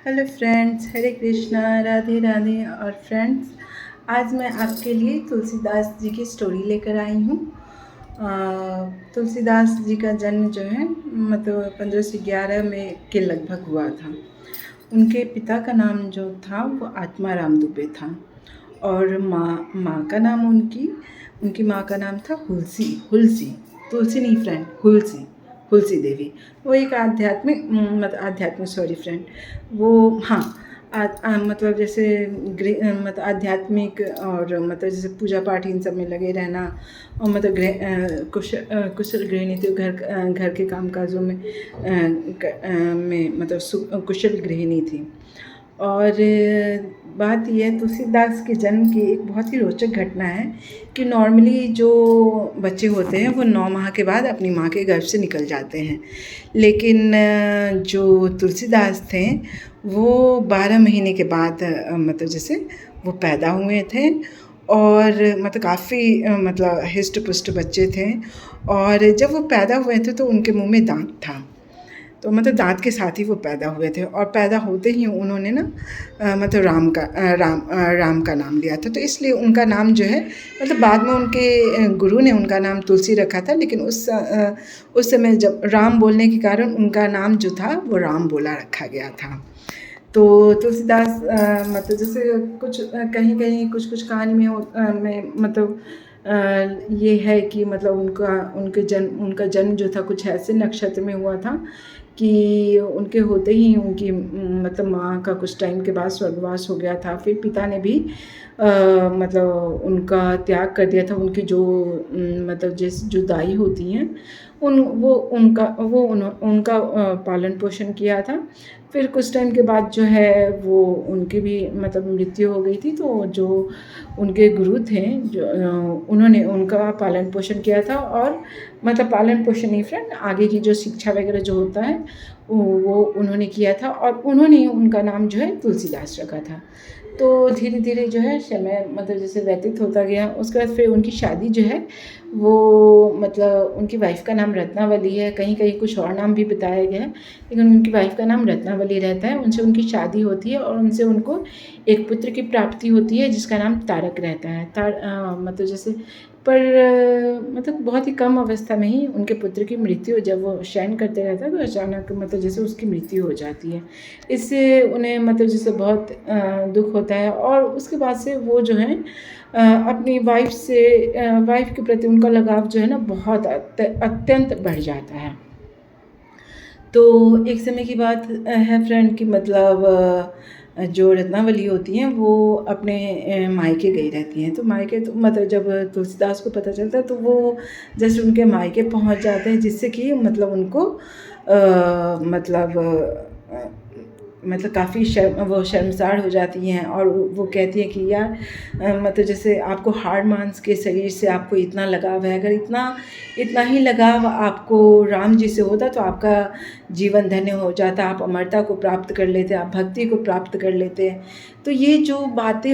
Hello friends, हरे कृष्णा, राधे राधे। और friends, आज मैं आपके लिए तुलसीदास जी की स्टोरी लेकर आई हूँ। तुलसीदास जी का जन्म जो है मतलब 1511 में के लगभग हुआ था। उनके पिता का नाम जो था वो आत्माराम दुबे था। और माँ माँ का नाम उनकी उनकी माँ का नाम था हुलसी हुलसी। तुलसी नहीं फ्रेंड, हुलसी हुलसी देवी। वो एक आध्यात्मिक मतलब आध्यात्मिक, सॉरी फ्रेंड, वो हाँ मतलब जैसे मतलब आध्यात्मिक और मतलब जैसे पूजा पाठ इन सब में लगे रहना। और मतलब कुशल गृहिणी थी। घर के कामकाजों में मतलब कुशल गृहिणी थी। और बात यह है, तुलसीदास के जन्म की एक बहुत ही रोचक घटना है कि नॉर्मली जो बच्चे होते हैं वो 9 माह के बाद अपनी माँ के गर्भ से निकल जाते हैं। लेकिन जो तुलसीदास थे वो 12 महीने के बाद मतलब जैसे वो पैदा हुए थे। और मतलब काफ़ी मतलब हिस्ट पुष्ट बच्चे थे। और जब वो पैदा हुए थे तो उनके मुंह में दांत था। तो मतलब दाँत के साथ ही वो पैदा हुए थे। और पैदा होते ही उन्होंने ना मतलब राम का नाम लिया था। तो इसलिए उनका नाम जो है मतलब बाद में उनके गुरु ने उनका नाम तुलसी रखा था। लेकिन उस समय जब राम बोलने के कारण उनका नाम जो था वो राम बोला रखा गया था। तो तुलसीदास मतलब जैसे कुछ कहीं कहीं कुछ कुछ कहानी में मतलब ये है कि मतलब उनका जन्म जो था कुछ ऐसे नक्षत्र में हुआ था कि उनके होते ही उनकी मतलब माँ का कुछ टाइम के बाद स्वर्गवास हो गया था। फिर पिता ने भी मतलब उनका त्याग कर दिया था। उनकी जो मतलब जो दाई होती हैं उनका पालन पोषण किया था। फिर कुछ टाइम के बाद जो है वो उनकी भी मतलब मृत्यु हो गई थी। तो जो उनके गुरु थे जो उन्होंने उनका पालन पोषण किया था। और मतलब पालन पोषण नहीं फ्रेंड, आगे की जो शिक्षा वगैरह जो होता है वो उन्होंने किया था। और उन्होंने उनका नाम जो है तुलसीदास रखा था। तो धीरे धीरे जो है समय मतलब जैसे व्यतीत होता गया। उसके बाद फिर उनकी शादी जो है वो मतलब उनकी वाइफ़ का नाम रत्नावली है। कहीं कहीं कुछ और नाम भी बताया गया है, लेकिन उनकी वाइफ़ का नाम रत्नावली रहता है। उनसे उनकी शादी होती है और उनसे उनको एक पुत्र की प्राप्ति होती है जिसका नाम तारक रहता है। मतलब जैसे पर मतलब बहुत ही कम अवस्था में ही उनके पुत्र की मृत्यु, जब वो शयन करते रहता है तो अचानक मतलब जैसे उसकी मृत्यु हो जाती है। इससे उन्हें मतलब जैसे बहुत दुख होता है। और उसके बाद से वो जो है अपनी वाइफ़ के प्रति उनका लगाव जो है ना बहुत अत्यंत बढ़ जाता है। तो एक समय की बात है फ्रेंड कि मतलब जो रत्नावली होती हैं वो अपने मायके गई रहती हैं। तो मायके तो मतलब जब तुलसीदास को पता चलता है तो वो जैसे उनके मायके पहुंच जाते हैं, जिससे कि मतलब उनको मतलब मतलब काफ़ी वो शर्मसार हो जाती हैं। और वो कहती हैं कि यार मतलब जैसे आपको हाड़ मांस के शरीर से आपको इतना लगाव है, अगर इतना ही लगाव आपको राम जी से होता तो आपका जीवन धन्य हो जाता, आप अमरता को प्राप्त कर लेते, आप भक्ति को प्राप्त कर लेते। तो ये जो बातें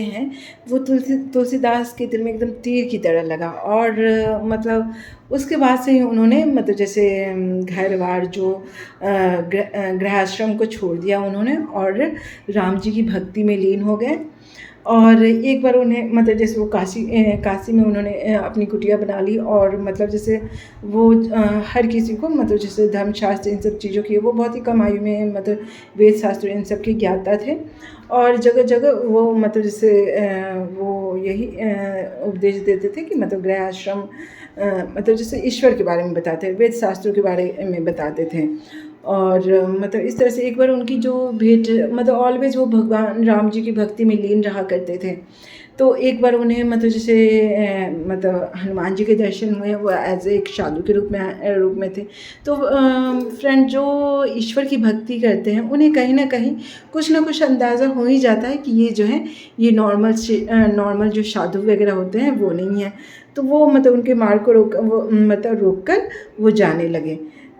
हैं वो तुलसीदास के दिल में एकदम तीर की तरह लगा। और मतलब उसके बाद से ही उन्होंने मतलब जैसे घर बार जो गृहआश्रम को छोड़ दिया उन्होंने और राम जी की भक्ति में लीन हो गए। और एक बार उन्हें मतलब जैसे वो काशी में उन्होंने अपनी कुटिया बना ली। और मतलब जैसे वो हर किसी को मतलब जैसे धर्मशास्त्र इन सब चीज़ों की वो बहुत ही कम आयु में मतलब वेद शास्त्र इन सब की ज्ञाता थे। और जगह जगह वो मतलब जैसे वो यही उपदेश देते थे कि मतलब गृह आश्रम मतलब जैसे ईश्वर के बारे में बताते हैं, वेद शास्त्रों के बारे में बताते थे। और मतलब इस तरह से एक बार उनकी जो भेंट मतलब ऑलवेज वो भगवान राम जी की भक्ति में लीन रहा करते थे। तो एक बार उन्हें मतलब जैसे मतलब हनुमान जी के दर्शन हुए, वो एज एक साधु के रूप में थे। तो फ्रेंड जो ईश्वर की भक्ति करते हैं उन्हें कहीं ना कहीं कुछ ना कुछ अंदाज़ा हो ही जाता है कि ये जो है ये नॉर्मल जो साधु वगैरह होते हैं वो नहीं है। तो वो मतलब उनके मार्ग को रोक कर वो जाने लगे।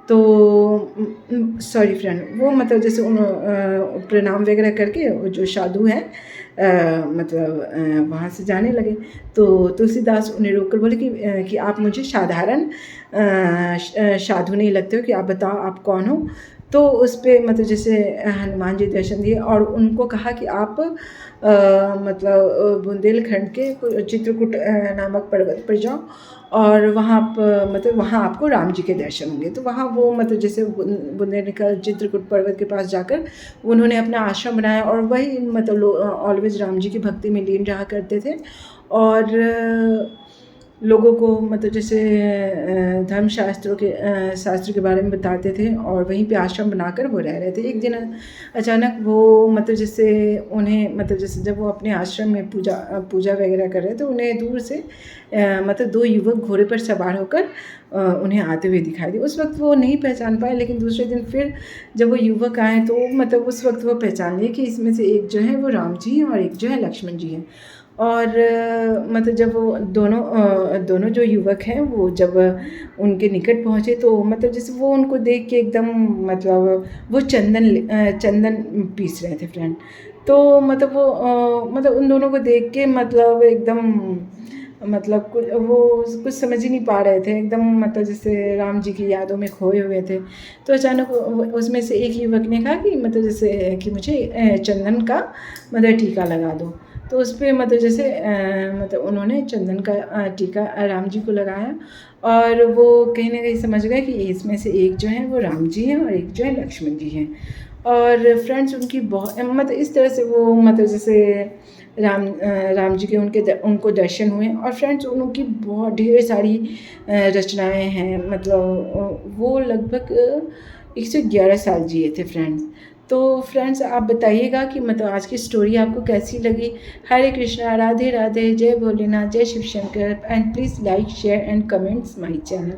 तो सॉरी फ्रेंड, वो मतलब जैसे प्रणाम वगैरह करके वो जो साधु हैं मतलब वहाँ से जाने लगे। तो तुलसीदास उन्हें रोक कर बोले कि आप मुझे साधारण साधु नहीं लगते हो, कि आप बताओ आप कौन हो। तो उस पे मतलब जैसे हनुमान जी दर्शन दिए और उनको कहा कि आप मतलब बुंदेलखंड के चित्रकूट नामक पर्वत पर जाओ और वहाँ आप मतलब वहाँ आपको राम जी के दर्शन होंगे। तो वहाँ वो मतलब जैसे बुंदेलखंड चित्रकूट पर्वत के पास जाकर उन्होंने अपना आश्रम बनाया और वही मतलब ऑलवेज राम जी की भक्ति में लीन रहा करते थे और लोगों को मतलब जैसे धर्म शास्त्र के बारे में बताते थे और वहीं पे आश्रम बनाकर वो रह रहे थे। एक दिन अचानक वो मतलब जैसे उन्हें मतलब जैसे जब वो अपने आश्रम में पूजा वगैरह कर रहे थे, उन्हें दूर से मतलब दो युवक घोड़े पर सवार होकर उन्हें आते हुए दिखाई दिए। उस वक्त वो नहीं पहचान पाए, लेकिन दूसरे दिन फिर जब वो युवक आए तो मतलब उस वक्त वो पहचान लिए कि इसमें से एक जो है वो राम जी हैं और एक जो है लक्ष्मण जी हैं। और मतलब जब वो दोनों जो युवक हैं वो जब उनके निकट पहुँचे तो मतलब जैसे वो उनको देख के एकदम मतलब वो चंदन पीस रहे थे फ्रेंड। तो मतलब वो मतलब उन दोनों को देख के मतलब एकदम मतलब कुछ समझ ही नहीं पा रहे थे, एकदम मतलब जैसे राम जी की यादों में खोए हुए थे। तो अचानक उसमें से एक युवक ने कहा कि मतलब जैसे कि मुझे चंदन का मतलब टीका लगा दो। तो उस पर मतलब जैसे मतलब उन्होंने चंदन का टीका राम जी को लगाया और वो कहीं ना कहीं समझ गए कि इसमें से एक जो है वो राम जी हैं और एक जो है लक्ष्मण जी हैं। और फ्रेंड्स उनकी बहुत मतलब इस तरह से वो मतलब जैसे राम जी के उनको दर्शन हुए और फ्रेंड्स उनकी बहुत ढेर सारी रचनाएं हैं। मतलब वो लगभग 111 साल जिए थे फ्रेंड्स। तो फ्रेंड्स आप बताइएगा कि मतलब आज की स्टोरी आपको कैसी लगी। हरे कृष्णा, राधे राधे, जय भोलेनाथ, जय Shiv Shankar and please like share and comments my channel.